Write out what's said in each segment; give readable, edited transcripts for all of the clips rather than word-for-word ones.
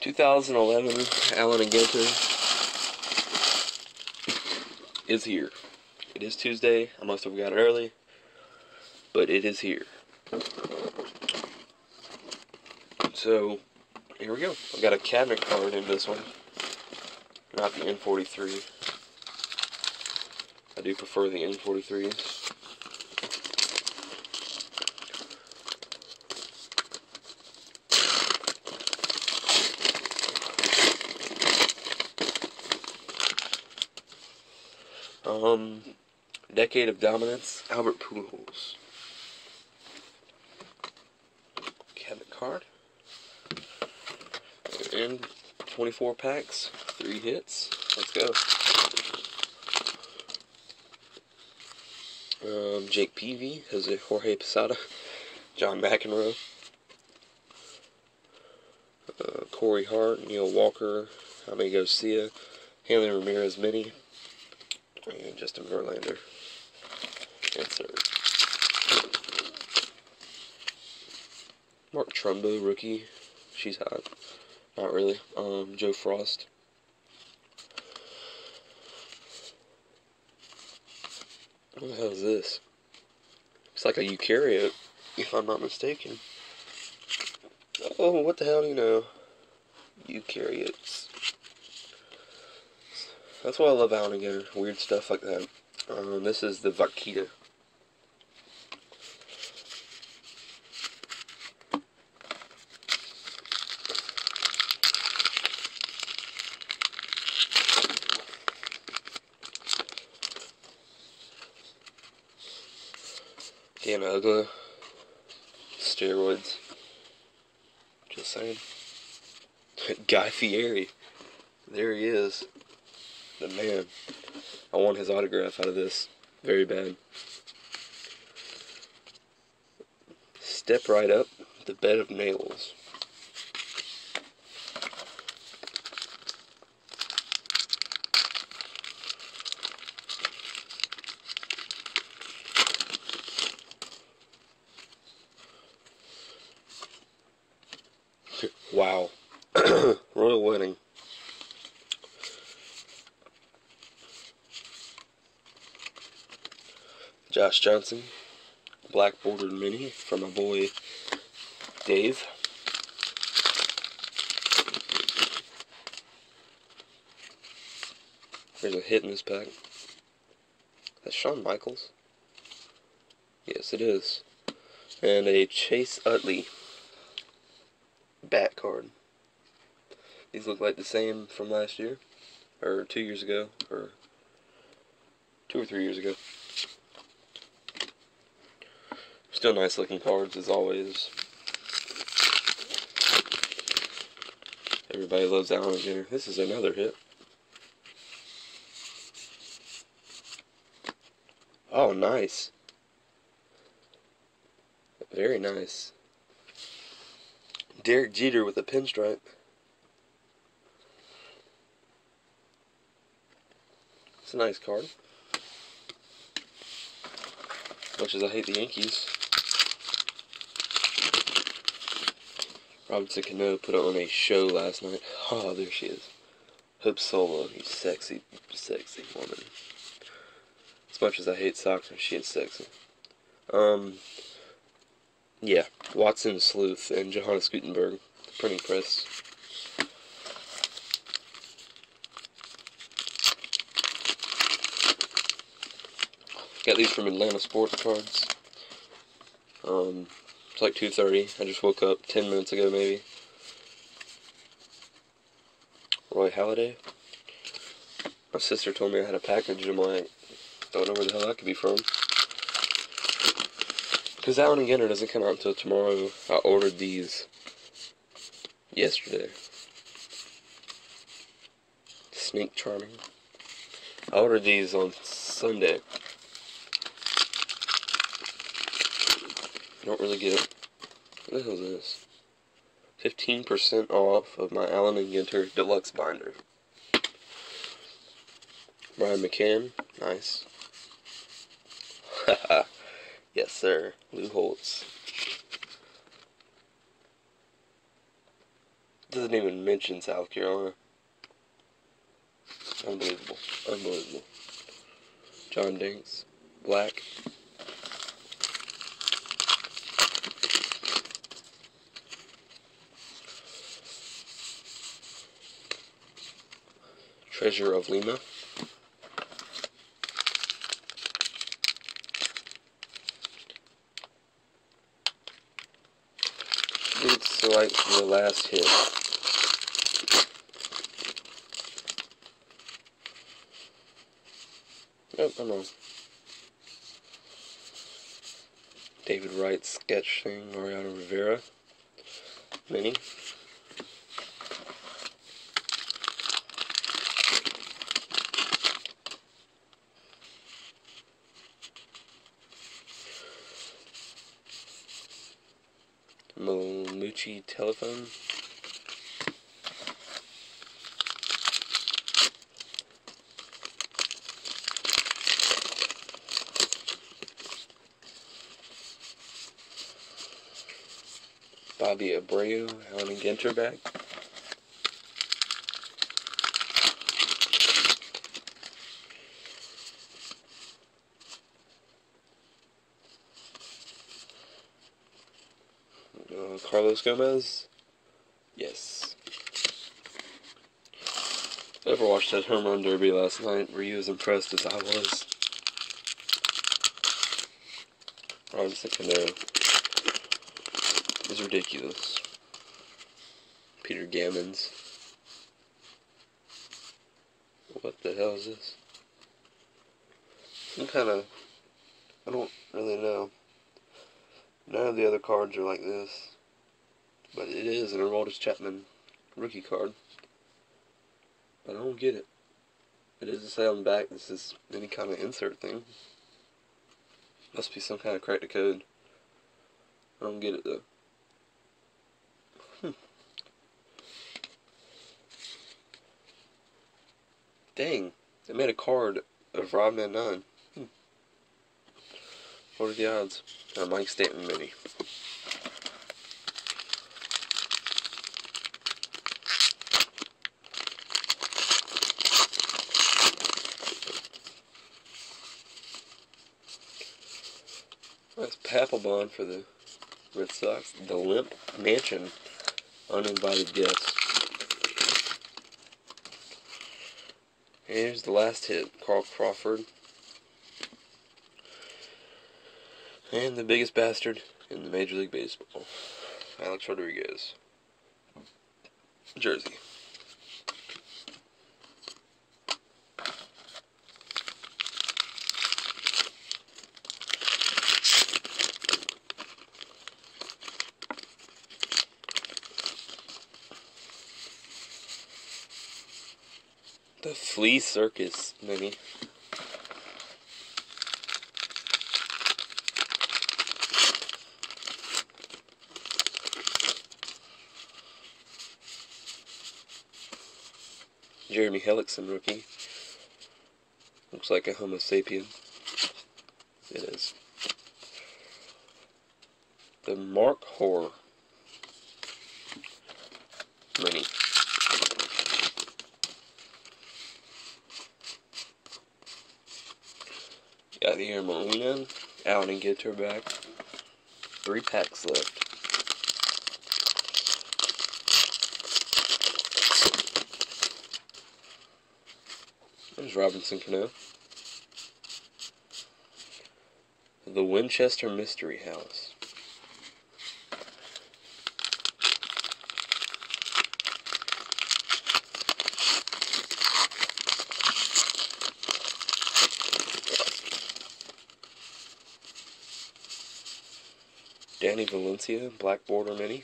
2011 Allen and Ginter is here. It is Tuesday. I must have got it early, but it is here. So, here we go. I've got a cabinet card in this one, not the N43. I do prefer the N43s. Decade of Dominance, Albert Pujols. Cabinet card. And 24 packs, 3 hits. Let's go. Jake Peavy, Jose Jorge Posada, John McEnroe, Corey Hart, Neil Walker, Jaime Garcia, Hanley Ramirez Mini, and Justin Verlander. Answer. Mark Trumbo, rookie. She's hot. Not really. Joe Frost. What the hell is this? It's like a eukaryote, if I'm not mistaken. Oh, what the hell do you know? Eukaryotes. That's why I love Allen & Ginter. Weird stuff like that. This is the Vaquita. Dan Ugla. Steroids. Just saying. Guy Fieri. There he is. The man. I want his autograph out of this. Very bad. Step right up. The bed of nails. Wow. Royal Wedding. Josh Johnson. Black bordered mini from my boy Dave. There's a hit in this pack. That's Shawn Michaels. Yes, it is. And a Chase Utley bat card. These look like the same from last year, or 2 years ago, or 2 or 3 years ago. Still nice looking cards as always. Everybody loves Allen & Ginter. This is another hit. Oh, nice. Very nice. Derek Jeter with a pinstripe. It's a nice card. Much as I hate the Yankees. Robinson Cano put on a show last night. Oh, there she is. Hope Solo, you sexy, sexy woman. As much as I hate soccer, she is sexy. Yeah, Watson Sleuth and Johannes Gutenberg, printing press. Got these from Atlanta Sports Cards. It's like 2:30. I just woke up 10 minutes ago, maybe. Roy Halladay. My sister told me I had a package, and I'm like, don't know where the hell that could be from. Because Allen & Ginter doesn't come out until tomorrow. I ordered these yesterday. Sneak Charming. I ordered these on Sunday. Don't really get it. What the hell is this? 15% off of my Allen & Ginter Deluxe Binder. Brian McCann. Nice. Haha. Yes, sir. Lou Holtz. doesn't even mention South Carolina. Unbelievable. Unbelievable. John Dinks. Black. Treasure of Lima. It's like the last hit. Oh, I'm wrong. David Wright sketch thing, Mariano Rivera. Mini. Mucci telephone. Bobby Abreu, Alan and Ginter back. Carlos Gomez. Yes. I never watched that home run derby last night. Were you as impressed as I was? I was thinking it's ridiculous. Peter Gammons. What the hell is this? Some kind of... I don't really know. None of the other cards are like this. But it is an Aroldis Chapman rookie card. But I don't get it. It doesn't say on the back this is any kind of insert thing. Must be some kind of crack the code. I don't get it though. Dang, they made a card of Rodman 9. What are the odds? Mike Stanton mini. That's Papelbon for the Red Sox. The Limp Mansion. Uninvited guest. Here's the last hit. Carl Crawford. And the biggest bastard in the Major League Baseball. Alex Rodriguez. Jersey. The Flea Circus mini. Jeremy Hellickson rookie. Looks like a Homo sapien. It is. The Mark Hoare mini. Got the Air Molina, Alan and Ginter back. 3 packs left. There's Robinson Cano. The Winchester Mystery House. Danny Valencia, Black Border Mini.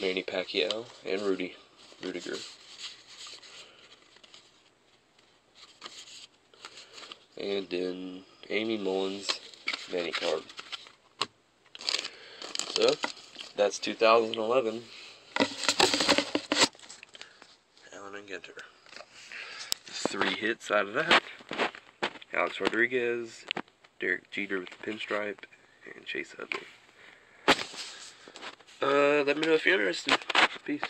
Manny Pacquiao and Rudiger. And then Amy Mullins Manny card. So, that's 2011. Alan and Ginter. 3 hits out of that. Alex Rodriguez, Derek Jeter with the pinstripe, and Chase Utley. Let me know if you're interested. Peace.